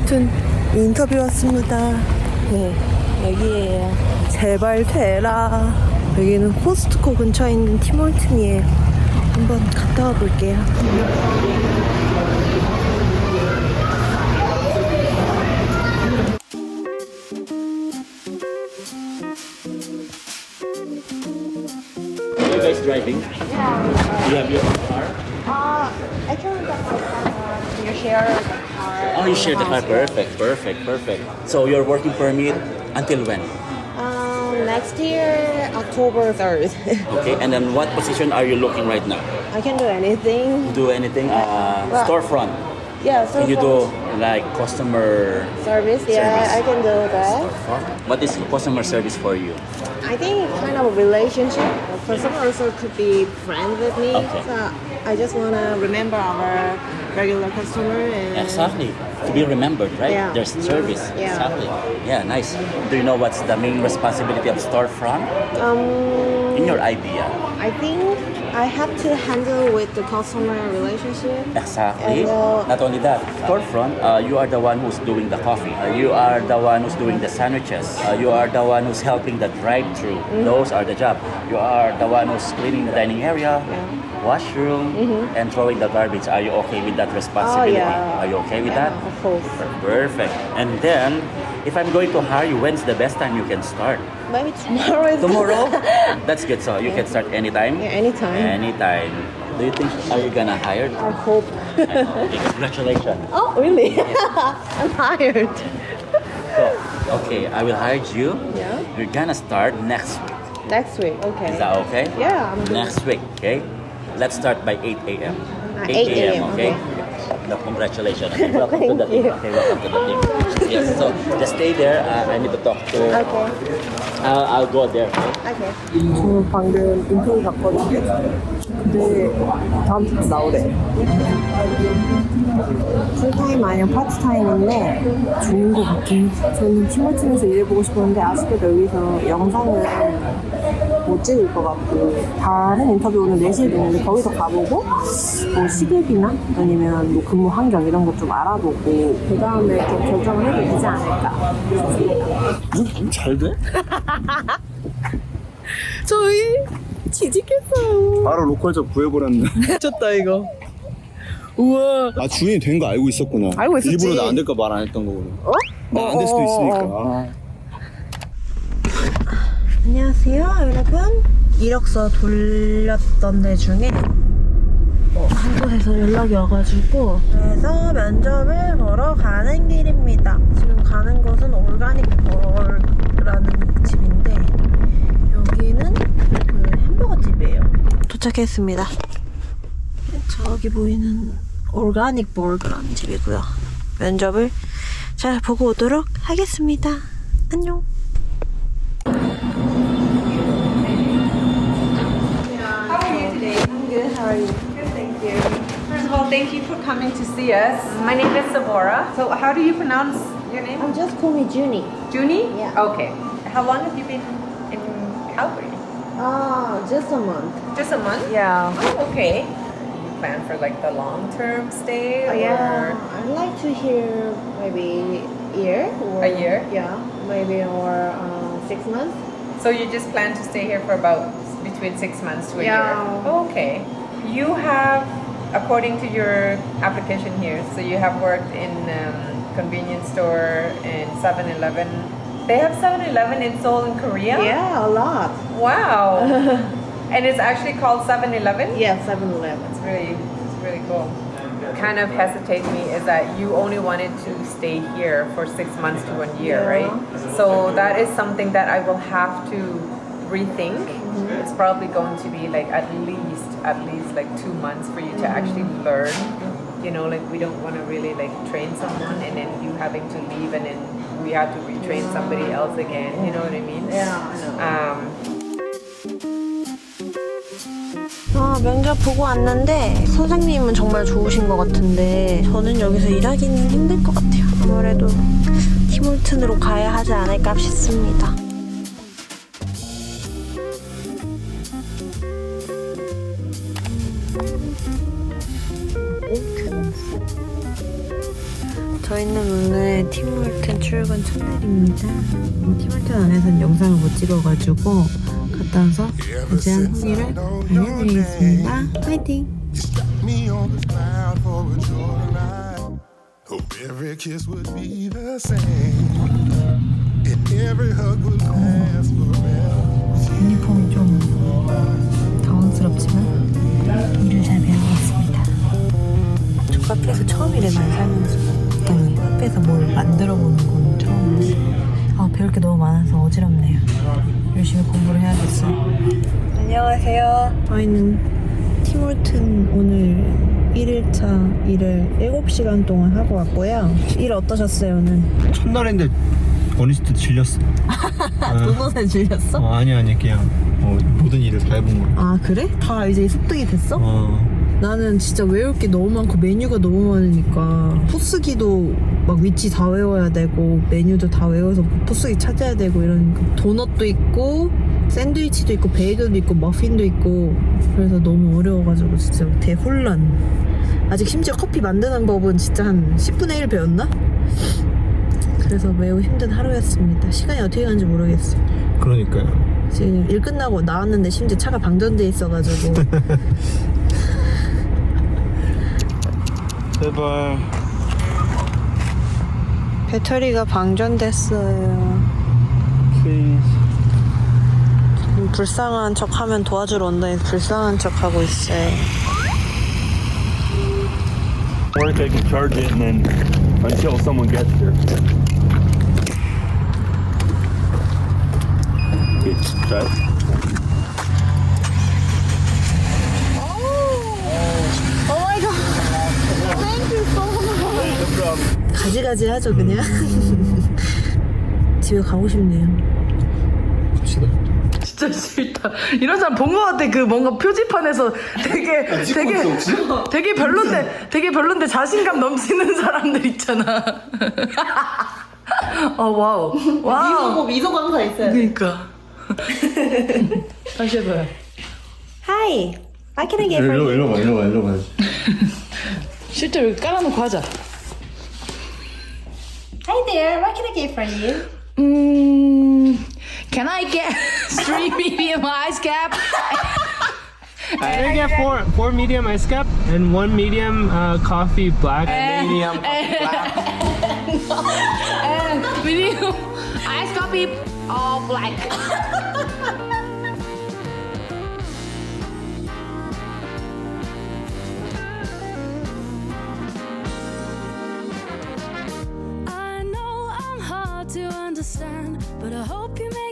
티몰튼 인터뷰 왔습니다. 네, 여기에요. 제발 되라. 여기는 코스트코 근처에 있는 티몰튼이에요. 한번 갔다 와 볼게요. Are you guys driving? You have your own car? Actually, you share the car. Oh, you share the car. Perfect. So your working permit until when? Next year, October 3rd. Okay, and then what position are you looking right now? I can do anything. Do anything? Storefront. Yeah, so Can you do like customer service. Yeah, service? I can do that. What is customer service for you? I think kind of a relationship. For someone also could be friends with me. Okay. So I just wanna remember our regular customer and Exactly. To be remembered, right? Yeah. There's service. Yeah. Exactly. Yeah, nice. Do you know what's the main responsibility of storefront? In your idea. I think I have to handle with the customer relationship. Exactly. And, Not only that, storefront, you are the one who's doing the coffee. You are the one who's doing the sandwiches. You are the one who's helping the drive-through. Those are the job. You are the one who's cleaning the dining area, washroom, and throwing the garbage. Are you okay with that responsibility? yeah. Are you okay with that? Of course. Perfect. And then, if I'm going to hire you, when's the best time you can start? Maybe tomorrow is Tomorrow? That's good. So you can start anytime? Yeah, anytime. Anytime. Do you think, are you gonna hire? I hope. Okay, congratulations. Oh, really? I'm hired. So, okay, I will hire you. Yeah. You're gonna start next week. Next week, okay. Is that okay? Yeah, I'm good. Next week, okay? Let's start by 8 a.m. 8 a.m., okay? okay. No, congratulations. Okay, welcome to the Thank team. you. Okay, welcome to the team. Yes, so just stay there. I need to talk to. Okay. I'll go there. Okay? Okay. 저 방금 인터뷰 갔거든요. 근데 다음 주에 나오래. 풀타임 아니면 파트타임인데 좋은 것 같아요. 저는 티몰튼에서 일해보고 싶었는데 아쉽게도 여기서 영상은 못 찍을 것 같고 다른 인터뷰 오늘 4시에 되는데 거기서 가보고 뭐 시급이나 아니면 뭐 근무 환경 이런 것 좀 알아보고 그 다음에 좀 결정을 해도 되지 않을까 싶습니다. 잘 돼? 저희 취직했어요. 바로 로컬잡 구해버렸네. 미쳤다 이거. 우와. 아 주인이 된 거 알고 있었구나. 알고 있었지. 일부러 나 안 될까 말 안 했던 거구나. 어? 나 안 될 수도 있으니까. 안녕하세요 여러분. 이력서 돌렸던 데 중에 한 곳에서 연락이 와가지고 그래서 면접을 보러 가는 길입니다. 지금 가는 곳은 올가닉 벌라는 집인데 여기는 그 햄버거 집이에요. 도착했습니다. 저기 보이는 올가닉 버거라는 집이고요. 면접을 잘 보고 오도록 하겠습니다. 안녕. How are you today? I'm good. How are you? Good, thank you. First of all, thank you for coming to see us. My name is Sabora. So, how do you pronounce your name? Just call me Junie. Junie? Yeah. Okay. How long have you been in Calgary? Just a month. Just a month? Yeah. Oh, okay. You plan for like the long-term stay? Yeah. Or I'd like to hear maybe year. Or, A year? Yeah. Maybe or 6 months. So you just plan to stay here for about between 6 months to a Yeah. year? Oh, okay. You have, according to your application here, so you have worked in convenience store and 7-Eleven. They have 7-Eleven in Seoul in Korea? Yeah, a lot. Wow. And it's actually called 7-Eleven? Yeah, 7-Eleven. It's really cool. Kind of hesitate me is that you only wanted to stay here for 6 months to 1 year, Yeah. right? So that is something that I will have to rethink. It's probably going to be like at least like 2 months for you to actually learn. You know, like we don't want to really like train someone and then you having to leave and then we have to retrain somebody else again. You know what I mean? Yeah, I know. 면접 보고 왔는데 선생님은 정말 좋으신 것 같은데 저는 여기서 일하기는 힘들 것 같아요. 아무래도 티몰튼으로 가야 하지 않을까 싶습니다. 저희는 오늘 팀월튼 출근 첫날입니다. 팀월튼 안에서는 영상을 못 찍어가지고 갔다 와서 자세한 후기를 알려드리겠습니다. 파이팅! Me on the cloud for a joyride. Hope every kiss would be the same, and every hug would last forever. 유니폼이 좀 당황스럽지만 일을 잘 배우고 있습니다. 저 카페에서 처음이래만 살면서 아니 카페에서 뭘 만들어보는 건 처음이었어요. 배울 게 너무 많아서 어지럽네요. 열심히 공부를 해야겠어요. 안녕하세요. 저희는 팀월튼 오늘 1일차 일을 7시간 동안 하고 왔고요. 일 어떠셨어요 오늘? 첫날인데 어렸을 때 질렸어. 도넛에 질렸어? 아니 그냥 모든 일을 다 해본 거야. 아 그래? 다 이제 습득이 됐어? 나는 진짜 외울 게 너무 많고 메뉴가 너무 많으니까 포스기도 막 위치 다 외워야 되고 메뉴도 다 외워서 포스기 찾아야 되고 이러니까 도넛도 있고 샌드위치도 있고 베이글도 있고 머핀도 있고 그래서 너무 어려워가지고 진짜 대혼란. 아직 심지어 커피 만드는 법은 진짜 한 10분의 1 배웠나? 그래서 매우 힘든 하루였습니다. 시간이 어떻게 가는지 모르겠어요. 그러니까요. 지금 일 끝나고 나왔는데 심지어 차가 방전돼 있어가지고 제발. 배터리가 방전됐어요. 불쌍한 척 하면 도와주러 온다니 불쌍한 척 하고 있어요. Or they can charge it and then until someone gets there. Okay, try it. 가지가지 하죠 그냥. 집에 가고 싶네요. 봅시다. 진짜 싫다. 이런 사람 본 것 같아. 그 뭔가 표지판에서 되게 별론데 자신감 넘치는 사람들 있잖아. 와우. 미소 강사 있어요. 그러니까. 다시 해봐요. Hi, what can I get for you? 일로 와. 실제로 여기 깔아놓고 하자. Hi there, what can I get for you? Can I get 3 medium ice cap? Can I get four medium ice cap and 1 medium coffee black? And medium ice coffee all black. I know I'm hard to understand, but I hope you make